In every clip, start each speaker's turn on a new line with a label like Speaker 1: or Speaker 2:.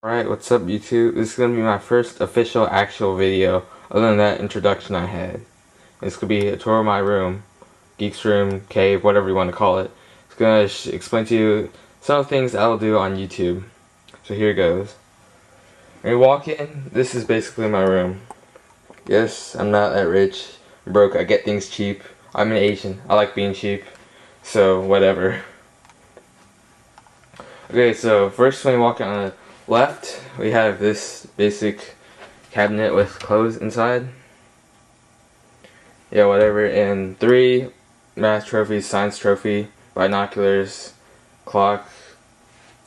Speaker 1: Alright, what's up YouTube? This is going to be my first official actual video other than that introduction I had. This could be a tour of my room, Geek's room, cave, whatever you want to call it. It's going to explain to you some of the things I'll do on YouTube. So here it goes. When you walk in, this is basically my room. Yes, I'm not that rich, I'm broke, I get things cheap. I'm an Asian, I like being cheap, so whatever. Okay, so first when you walk in on the left, we have this basic cabinet with clothes inside. Yeah, whatever. And 3 math trophies, science trophy, binoculars, clock,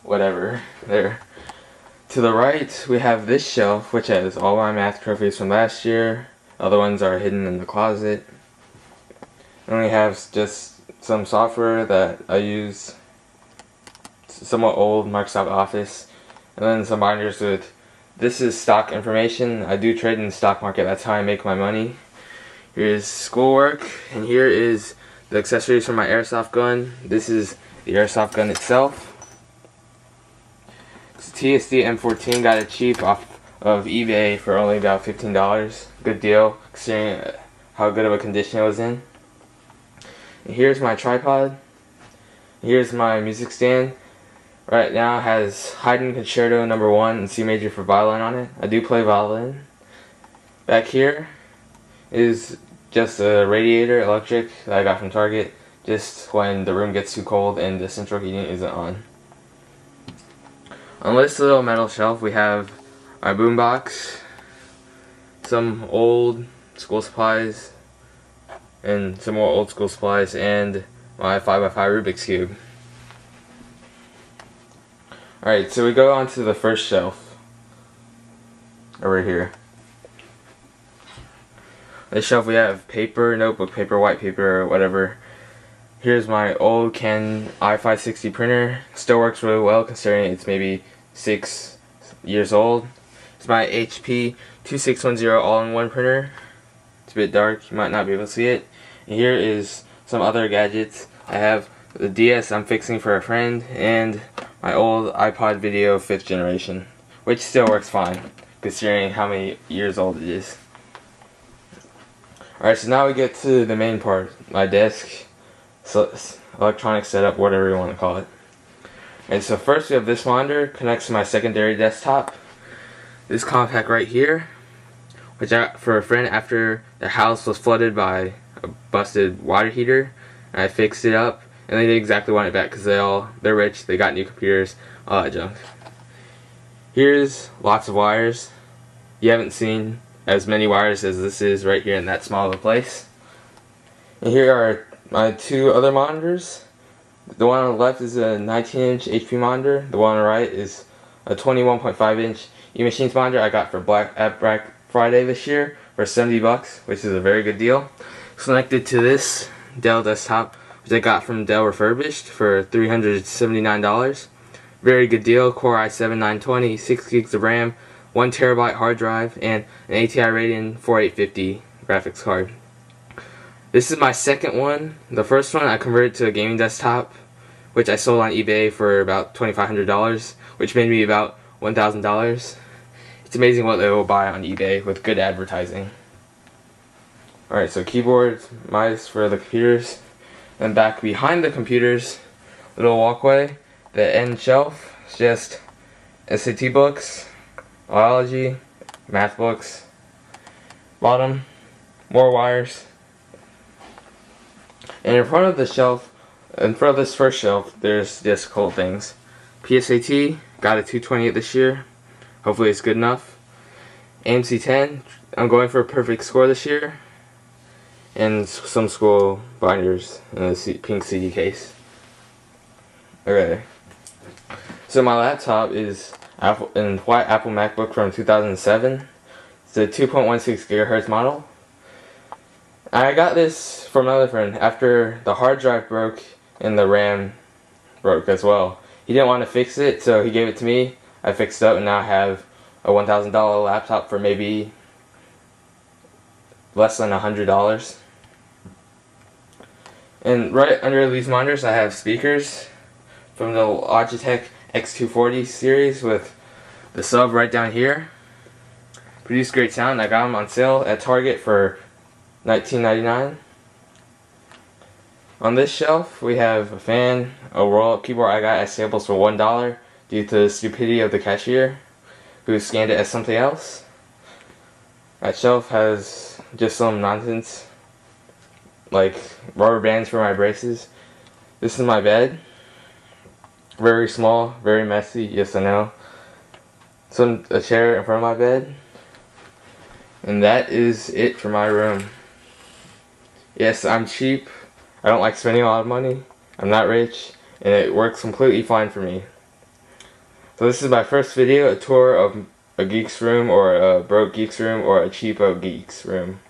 Speaker 1: whatever. There. To the right, we have this shelf, which has all my math trophies from last year. Other ones are hidden in the closet. And we have just some software that I use, somewhat old, Microsoft Office. And then some binders with, this is stock information. I do trade in the stock market, that's how I make my money. Here's schoolwork, and here is the accessories for my airsoft gun. This is the airsoft gun itself. It's a TSD M14, got it cheap off of eBay for only about $15. Good deal, considering how good of a condition it was in. And here's my tripod. Here's my music stand. Right now it has Haydn Concerto No. 1 in C major for violin on it. I do play violin. Back here is just a radiator, electric, that I got from Target, just when the room gets too cold and the central heating isn't on. On this little metal shelf we have our boombox, some old school supplies, and some more old school supplies, and my 5x5 Rubik's Cube. Alright, so we go on to the first shelf over here. This shelf we have paper, notebook paper, white paper, whatever. Here's my old Canon i560 printer. Still works really well considering it's maybe 6 years old. It's my HP 2610 all-in-one printer. It's a bit dark, you might not be able to see it. And here is some other gadgets. I have the DS I'm fixing for a friend, and my old iPod Video 5th generation, which still works fine considering how many years old it is. Alright, so now we get to the main part, my desk, so electronic setup, whatever you want to call it. And so first we have this monitor, connects to my secondary desktop. This compact right here, which I got for a friend after their house was flooded by a busted water heater, and I fixed it up. And they did exactly want it back because they're rich, they got new computers, all that junk. Here's lots of wires. You haven't seen as many wires as this is right here in that small of a place. And here are my 2 other monitors. The one on the left is a 19-inch HP monitor. The one on the right is a 21.5-inch eMachines monitor I got for Black Friday this year for $70, which is a very good deal. It's connected to this Dell desktop, which I got from Dell refurbished for $379. Very good deal. Core i7-920, 6 gigs of RAM, 1 terabyte hard drive, and an ATI Radeon 4850 graphics card. This is my second one. The first one I converted to a gaming desktop, which I sold on eBay for about $2,500, which made me about $1,000. It's amazing what they will buy on eBay with good advertising. Alright, so keyboard, mice for the computers. And back behind the computers, little walkway, the end shelf is just SAT books, biology, math books. Bottom, more wires. And in front of the shelf, in front of this first shelf, there's just cool things. PSAT, got a 228 this year. Hopefully it's good enough. AMC 10, I'm going for a perfect score this year. And some school binders in a pink CD case. Okay. So my laptop is white Apple MacBook from 2007. It's a 2.16 gigahertz model. I got this from another friend after the hard drive broke and the RAM broke as well. He didn't want to fix it, so he gave it to me. I fixed it up, and now I have a $1,000 laptop for maybe less than $100. And right under these monitors I have speakers from the Logitech X240 series with The sub right down here. Produce great sound. I got them on sale at Target for $19.99. On this shelf we have a fan, a roll-up keyboard I got at Staples for $1 due to the stupidity of the cashier who scanned it as something else. That shelf has just some nonsense like rubber bands for my braces. This is my bed. Very small, very messy, yes I know. A chair in front of my bed. And that is it for my room. Yes, I'm cheap. I don't like spending a lot of money. I'm not rich. And it works completely fine for me. So this is my first video, a tour of a geek's room, or a broke geek's room, or a cheapo geek's room.